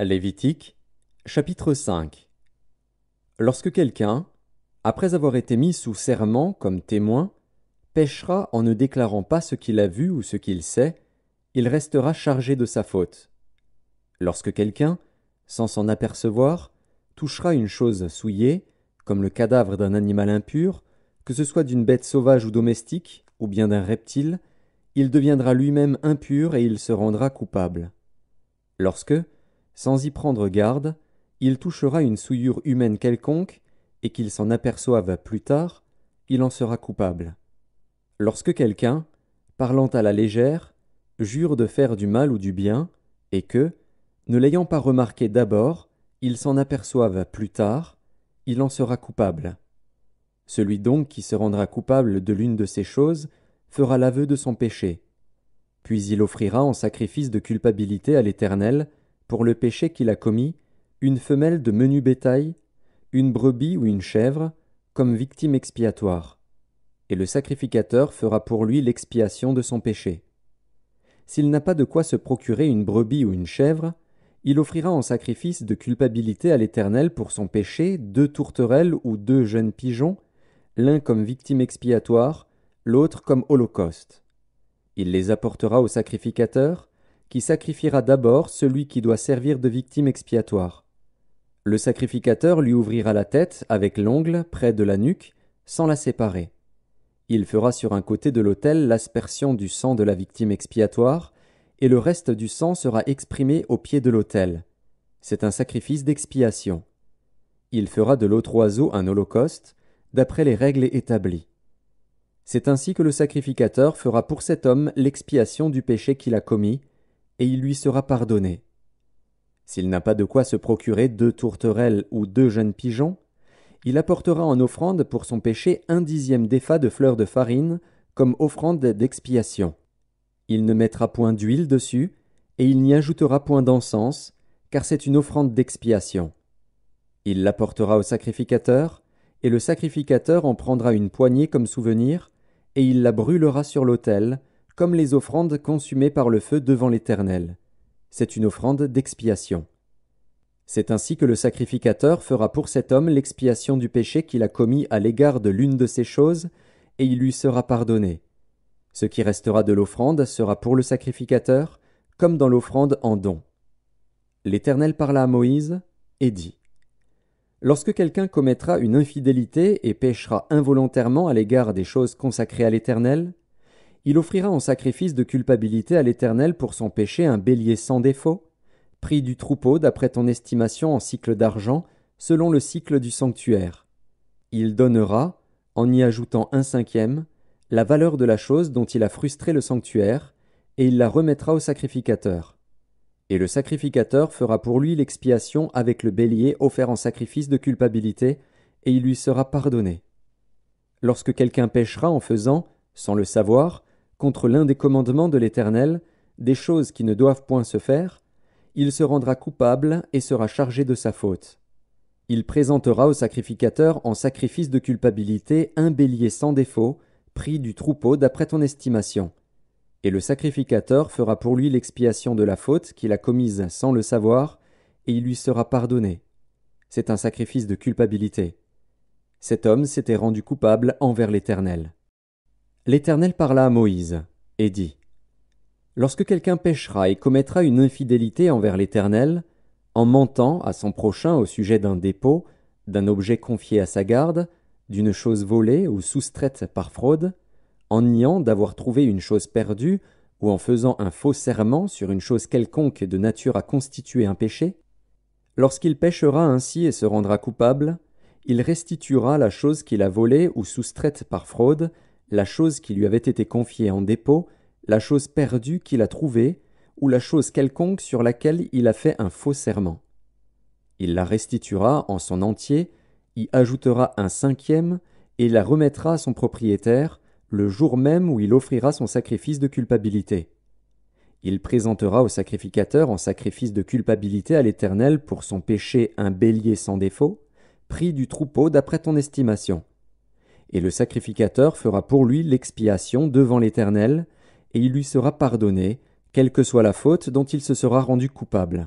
Lévitique, chapitre 5. Lorsque quelqu'un, après avoir été mis sous serment comme témoin, péchera en ne déclarant pas ce qu'il a vu ou ce qu'il sait, il restera chargé de sa faute. Lorsque quelqu'un, sans s'en apercevoir, touchera une chose souillée, comme le cadavre d'un animal impur, que ce soit d'une bête sauvage ou domestique, ou bien d'un reptile, il deviendra lui-même impur et il se rendra coupable. Lorsque, sans y prendre garde, il touchera une souillure humaine quelconque, et qu'il s'en aperçoive plus tard, il en sera coupable. Lorsque quelqu'un, parlant à la légère, jure de faire du mal ou du bien, et que, ne l'ayant pas remarqué d'abord, il s'en aperçoive plus tard, il en sera coupable. Celui donc qui se rendra coupable de l'une de ces choses fera l'aveu de son péché. Puis il offrira en sacrifice de culpabilité à l'Éternel, pour le péché qu'il a commis, une femelle de menu bétail, une brebis ou une chèvre, comme victime expiatoire. Et le sacrificateur fera pour lui l'expiation de son péché. S'il n'a pas de quoi se procurer une brebis ou une chèvre, il offrira en sacrifice de culpabilité à l'Éternel pour son péché 2 tourterelles ou 2 jeunes pigeons, l'un comme victime expiatoire, l'autre comme holocauste. Il les apportera au sacrificateur, qui sacrifiera d'abord celui qui doit servir de victime expiatoire. Le sacrificateur lui ouvrira la tête avec l'ongle près de la nuque, sans la séparer. Il fera sur un côté de l'autel l'aspersion du sang de la victime expiatoire, et le reste du sang sera exprimé au pied de l'autel. C'est un sacrifice d'expiation. Il fera de l'autre oiseau un holocauste, d'après les règles établies. C'est ainsi que le sacrificateur fera pour cet homme l'expiation du péché qu'il a commis, et il lui sera pardonné. S'il n'a pas de quoi se procurer 2 tourterelles ou 2 jeunes pigeons, il apportera en offrande pour son péché 1/10 d'épha de fleur de farine, comme offrande d'expiation. Il ne mettra point d'huile dessus, et il n'y ajoutera point d'encens, car c'est une offrande d'expiation. Il l'apportera au sacrificateur, et le sacrificateur en prendra une poignée comme souvenir, et il la brûlera sur l'autel, comme les offrandes consumées par le feu devant l'Éternel. C'est une offrande d'expiation. C'est ainsi que le sacrificateur fera pour cet homme l'expiation du péché qu'il a commis à l'égard de l'une de ces choses, et il lui sera pardonné. Ce qui restera de l'offrande sera pour le sacrificateur, comme dans l'offrande en don. L'Éternel parla à Moïse, et dit: Lorsque quelqu'un commettra une infidélité et péchera involontairement à l'égard des choses consacrées à l'Éternel, il offrira en sacrifice de culpabilité à l'Éternel pour son péché un bélier sans défaut, prix du troupeau d'après ton estimation en sicles d'argent, selon le sicle du sanctuaire. Il donnera, en y ajoutant 1/5, la valeur de la chose dont il a frustré le sanctuaire, et il la remettra au sacrificateur. Et le sacrificateur fera pour lui l'expiation avec le bélier offert en sacrifice de culpabilité, et il lui sera pardonné. Lorsque quelqu'un péchera en faisant, sans le savoir, contre l'un des commandements de l'Éternel, des choses qui ne doivent point se faire, il se rendra coupable et sera chargé de sa faute. Il présentera au sacrificateur en sacrifice de culpabilité un bélier sans défaut, prix du troupeau d'après ton estimation. Et le sacrificateur fera pour lui l'expiation de la faute qu'il a commise sans le savoir, et il lui sera pardonné. C'est un sacrifice de culpabilité. Cet homme s'était rendu coupable envers l'Éternel. L'Éternel parla à Moïse, et dit: Lorsque quelqu'un péchera et commettra une infidélité envers l'Éternel, en mentant à son prochain au sujet d'un dépôt, d'un objet confié à sa garde, d'une chose volée ou soustraite par fraude, en niant d'avoir trouvé une chose perdue, ou en faisant un faux serment sur une chose quelconque de nature à constituer un péché, lorsqu'il péchera ainsi et se rendra coupable, il restituera la chose qu'il a volée ou soustraite par fraude, la chose qui lui avait été confiée en dépôt, la chose perdue qu'il a trouvée, ou la chose quelconque sur laquelle il a fait un faux serment. Il la restituera en son entier, y ajoutera 1/5 et la remettra à son propriétaire le jour même où il offrira son sacrifice de culpabilité. Il présentera au sacrificateur en sacrifice de culpabilité à l'Éternel pour son péché un bélier sans défaut, prix du troupeau d'après ton estimation. Et le sacrificateur fera pour lui l'expiation devant l'Éternel, et il lui sera pardonné, quelle que soit la faute dont il se sera rendu coupable.